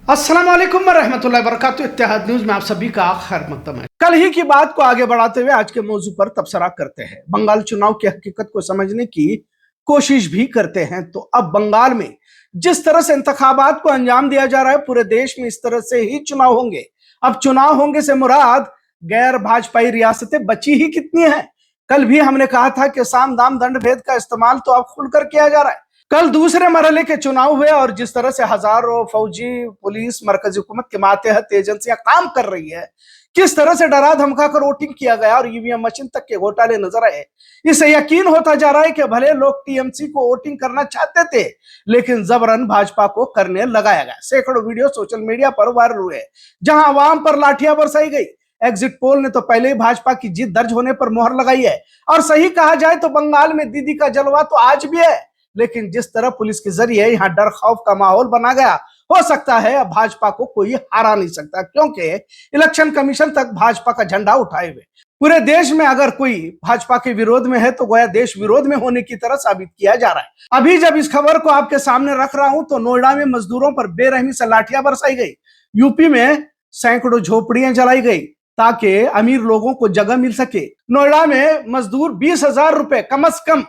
अस्सलाम वालेकुम रहमतुल्लाहि व बरकातुहू। इत्तेहाद न्यूज में आप सभी का खैर मकदम है। कल ही की बात को आगे बढ़ाते हुए आज के मौजू पर तबसरा करते हैं। बंगाल चुनाव की हकीकत को समझने की कोशिश भी करते हैं। तो अब बंगाल में जिस तरह से इंतखाबात को अंजाम दिया जा रहा है, पूरे देश में इस तरह से ही चुनाव होंगे। अब चुनाव होंगे से मुराद गैर भाजपाई रियासतें बची ही कितनी हैं। कल भी हमने कहा था कि साम दाम दंड भेद का इस्तेमाल तो अब खुलकर किया जा रहा है। कल दूसरे मरहले के चुनाव हुए और जिस तरह से हजारों फौजी, पुलिस, मरकजी हुकूमत के मातहत एजेंसियां काम कर रही है, किस तरह से डरा धमका कर वोटिंग किया गया और ईवीएम मशीन तक के घोटाले नजर आए। इससे यकीन होता जा रहा है कि भले लोग टीएमसी को वोटिंग करना चाहते थे, लेकिन जबरन भाजपा को करने लगाया गया। सैकड़ों वीडियो सोशल मीडिया पर वायरल हुए जहां आवाम पर लाठियां बरसाई गई। एग्जिट पोल ने तो पहले ही भाजपा की जीत दर्ज होने पर मोहर लगाई है। और सही कहा जाए तो बंगाल में दीदी का जलवा तो आज भी है, लेकिन जिस तरह पुलिस के जरिए यहां डर खौफ का माहौल बना गया, हो सकता है अब भाजपा को कोई हरा नहीं सकता, क्योंकि इलेक्शन कमीशन तक भाजपा का झंडा उठाए हुए पूरे देश में अगर कोई भाजपा के विरोध में है तो गोया देश विरोध में होने की तरह साबित किया जा रहा है। अभी जब इस खबर को आपके सामने रख रहा हूं तो नोएडा में मजदूरों पर बेरहमी से लाठियां बरसाई गई। यूपी में सैकड़ों झोपड़ियां जलाई गई ताकि अमीर लोगों को जगह मिल सके। नोएडा में मजदूर 20,000 रुपए कम से कम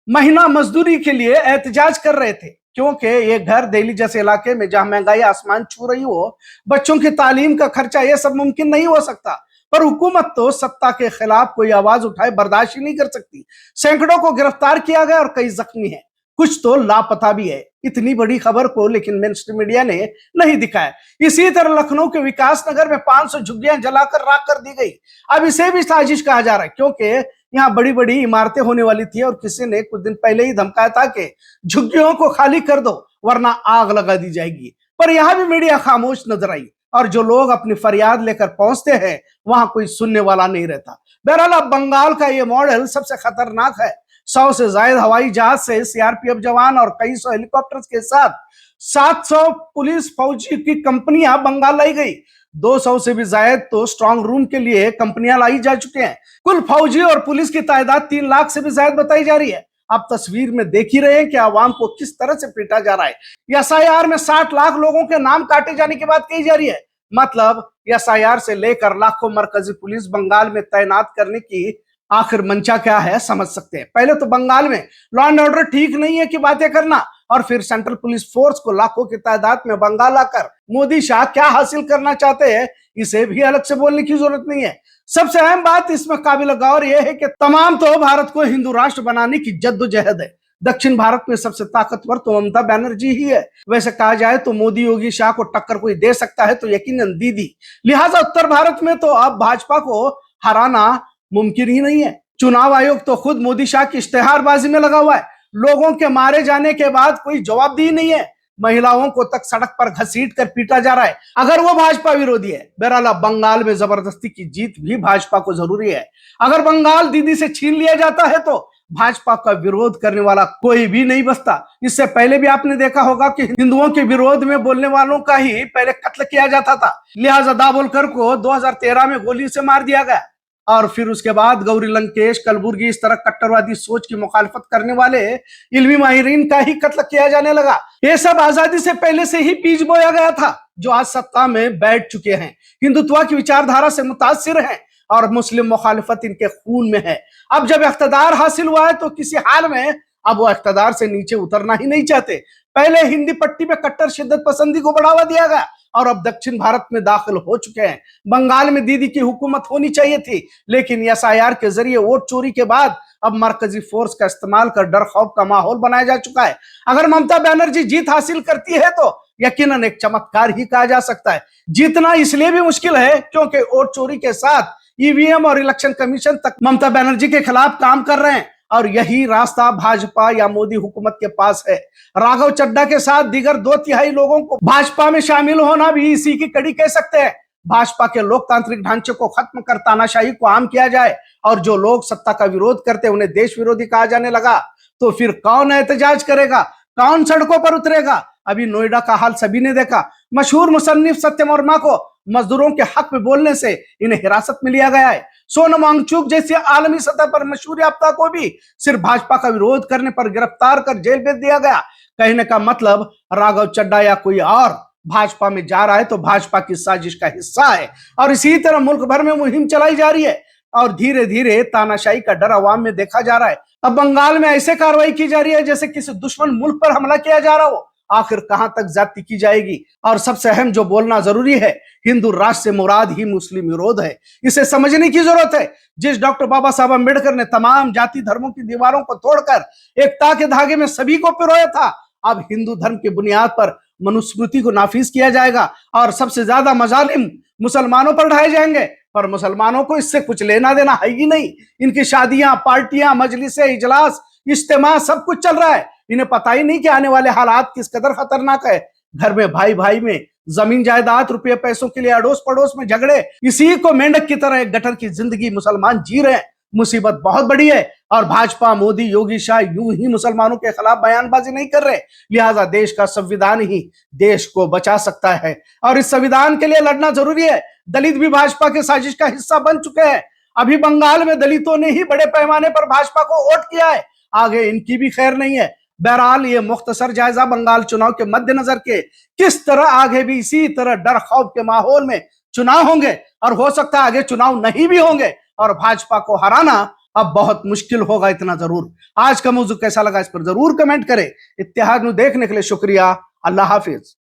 महीना मजदूरी के लिए एहतजाज कर रहे थे, क्योंकि ये घर दिल्ली जैसे इलाके में जहां महंगाई आसमान छू रही हो, बच्चों की तालीम का खर्चा, ये सब मुमकिन नहीं हो सकता। पर हुकूमत तो सत्ता के खिलाफ कोई आवाज उठाए बर्दाश्त ही नहीं कर सकती। सैकड़ों को गिरफ्तार किया गया और कई जख्मी हैं, कुछ तो लापता भी है। इतनी बड़ी खबर को लेकिन मेन स्ट्रीम मीडिया ने नहीं दिखाया। इसी तरह लखनऊ के विकास नगर में 500 झुग्गियां जलाकर राख कर दी गई। अब इसे भी साजिश कहा जा रहा है, क्योंकि यहाँ बड़ी बड़ी इमारतें होने वाली थी और किसी ने कुछ दिन पहले ही धमकाया था कि झुग्गियों को खाली कर दो वरना आग लगा दी जाएगी। पर यहाँ भी मीडिया खामोश नजर आई और जो लोग अपनी फरियाद लेकर पहुंचते हैं वहां कोई सुनने वाला नहीं रहता। बहरहाल अब बंगाल का ये मॉडल सबसे खतरनाक है। 100 से ज्यादा हवाई जहाज से सीआरपीएफ जवान और कई सौ हेलीकॉप्टर्स के साथ 700 पुलिस फौजी की कंपनियां बंगाल लाई गई। 200 से भी ज्यादा तो स्ट्रांग रूम के लिए कंपनियां लाई जा चुके हैं। कुल फौजी और पुलिस की तादाद 3 लाख से भी ज्यादा बताई जा रही है। आप तस्वीर में देख ही रहे हैं कि आवाम को किस तरह से पीटा जा रहा है। एसआईआर में 60 लाख लोगों के नाम काटे जाने की बात कही जा रही है। मतलब एसआईआर से लेकर लाखों मरकजी पुलिस बंगाल में तैनात करने की आखिर मंशा क्या है समझ सकते हैं। पहले तो बंगाल में लॉ एंड ऑर्डर ठीक नहीं है कि बातें करना, और फिर सेंट्रल पुलिस फोर्स को लाखों की तादाद में बंगाल आकर मोदी शाह क्या हासिल करना चाहते हैं, इसे भी अलग से बोलने की जरूरत नहीं है। सबसे अहम बात इसमें काबिल गौर यह है कि तमाम तो भारत को हिंदू राष्ट्र बनाने की जद्दोजहद है। दक्षिण भारत में सबसे ताकतवर तो ममता बनर्जी ही है। वैसे कहा जाए तो मोदी योगी शाह को टक्कर कोई दे सकता है तो यकीनन दीदी। लिहाजा उत्तर भारत में तो अब भाजपा को हराना मुमकिन ही नहीं है। चुनाव आयोग तो खुद मोदी शाह की इश्तेहारबाजी में लगा हुआ है। लोगों के मारे जाने के बाद कोई जवाबदेही नहीं है। महिलाओं को तक सड़क पर घसीट कर पीटा जा रहा है, अगर वो भाजपा विरोधी है। बहरहाल बंगाल में जबरदस्ती की जीत भी भाजपा को जरूरी है। अगर बंगाल दीदी से छीन लिया जाता है तो भाजपा का विरोध करने वाला कोई भी नहीं बचता। इससे पहले भी आपने देखा होगा कि हिंदुओं के विरोध में बोलने वालों का ही पहले कत्ल किया जाता था। लिहाजा दाभोलकर को 2013 में गोली से मार दिया गया और फिर उसके बाद गौरी लंकेश, कलबुर्गी, इस तरह कट्टरवादी सोच की मुखालफत करने वाले इल्मी माहिरीन का ही कत्ल किया जाने लगा। ये सब आजादी से पहले से ही बीज बोया गया था, जो आज सत्ता में बैठ चुके हैं, हिंदुत्व की विचारधारा से मुतासिर हैं और मुस्लिम मुखालफत इनके खून में है। अब जब इख्तिदार हासिल हुआ है तो किसी हाल में अब वो इख्तिदार से नीचे उतरना ही नहीं चाहते। पहले हिंदी पट्टी में कट्टर शिद्दत पसंदी को बढ़ावा दिया गया और अब दक्षिण भारत में दाखिल हो चुके हैं। बंगाल में दीदी की हुकूमत होनी चाहिए थी, लेकिन एसआईआर के जरिए वोट चोरी के बाद अब मरकजी फोर्स का इस्तेमाल कर डर खौफ का माहौल बनाया जा चुका है। अगर ममता बनर्जी जीत हासिल करती है तो यकीनन एक चमत्कार ही कहा जा सकता है। जीतना इसलिए भी मुश्किल है क्योंकि वोट चोरी के साथ ईवीएम और इलेक्शन कमीशन तक ममता बनर्जी के खिलाफ काम कर रहे हैं और यही रास्ता भाजपा या मोदी हुकूमत के पास है। राघव चड्ढा के साथ दीगर 2/3 लोगों को भाजपा में शामिल होना भी इसी की कड़ी कह सकते हैं। भाजपा के लोकतांत्रिक ढांचे को खत्म कर तानाशाही को आम किया जाए और जो लोग सत्ता का विरोध करते उन्हें देश विरोधी कहा जाने लगा तो फिर कौन एहतजाज करेगा, कौन सड़कों पर उतरेगा। अभी नोएडा का हाल सभी ने देखा। मशहूर मुसन्निफ सत्यम वर्मा को मजदूरों के हक में बोलने से इन्हें हिरासत में लिया गया है। सोनम वांगचुक जैसे आलमी सतह पर मशहूर याफ्ता को भी सिर्फ भाजपा का विरोध करने पर गिरफ्तार कर जेल भेज दिया गया। कहने का मतलब राघव चड्ढा या कोई और भाजपा में जा रहा है तो भाजपा की साजिश का हिस्सा है और इसी तरह मुल्क भर में मुहिम चलाई जा रही है और धीरे धीरे तानाशाही का डर अवाम में देखा जा रहा है। अब बंगाल में ऐसे कार्रवाई की जा रही है जैसे किसी दुश्मन मुल्क पर हमला किया जा रहा हो। आखिर कहां तक ज्यादती की जाएगी? और सबसे अहम जो बोलना जरूरी है, हिंदू राष्ट्र से मुराद ही मुस्लिम विरोध है। इसे समझने की जरूरत है। जिस डॉक्टर बाबा साहब अम्बेडकर ने तमाम जाति धर्मों की दीवारों को तोड़कर एकता के धागे में सभी को पिरोया था, अब हिंदू धर्म की बुनियाद पर मनुस्मृति को नाफिज किया जाएगा और सबसे ज्यादा मजालिम मुसलमानों पर ढाए जाएंगे। पर मुसलमानों को इससे कुछ लेना देना है ही नहीं। इनकी शादियां, पार्टियां, मजलिसें, इजलास, इज्तिमा सब कुछ चल रहा है। इन्हें पता ही नहीं कि आने वाले हालात किस कदर खतरनाक है। घर में भाई भाई में जमीन जायदाद, रुपये पैसों के लिए अड़ोस पड़ोस में झगड़े, इसी को मेंढक की तरह एक गटर की जिंदगी मुसलमान जी रहे हैं। मुसीबत बहुत बड़ी है और भाजपा, मोदी, योगी शाह यूं ही मुसलमानों के खिलाफ बयानबाजी नहीं कर रहे। लिहाजा देश का संविधान ही देश को बचा सकता है और इस संविधान के लिए लड़ना जरूरी है। दलित भी भाजपा के साजिश का हिस्सा बन चुके हैं। अभी बंगाल में दलितों ने ही बड़े पैमाने पर भाजपा को वोट किया है। आगे इनकी भी खैर नहीं है। बहरहाल ये मुख्तसर जायजा बंगाल चुनाव के मद्देनजर के किस तरह आगे भी इसी तरह डर खौफ के माहौल में चुनाव होंगे और हो सकता है आगे चुनाव नहीं भी होंगे और भाजपा को हराना अब बहुत मुश्किल होगा, इतना जरूर। आज का मौजू कैसा लगा इस पर जरूर कमेंट करें। इत्तेहाद न्यूज़ देखने के लिए शुक्रिया। अल्लाह हाफिज।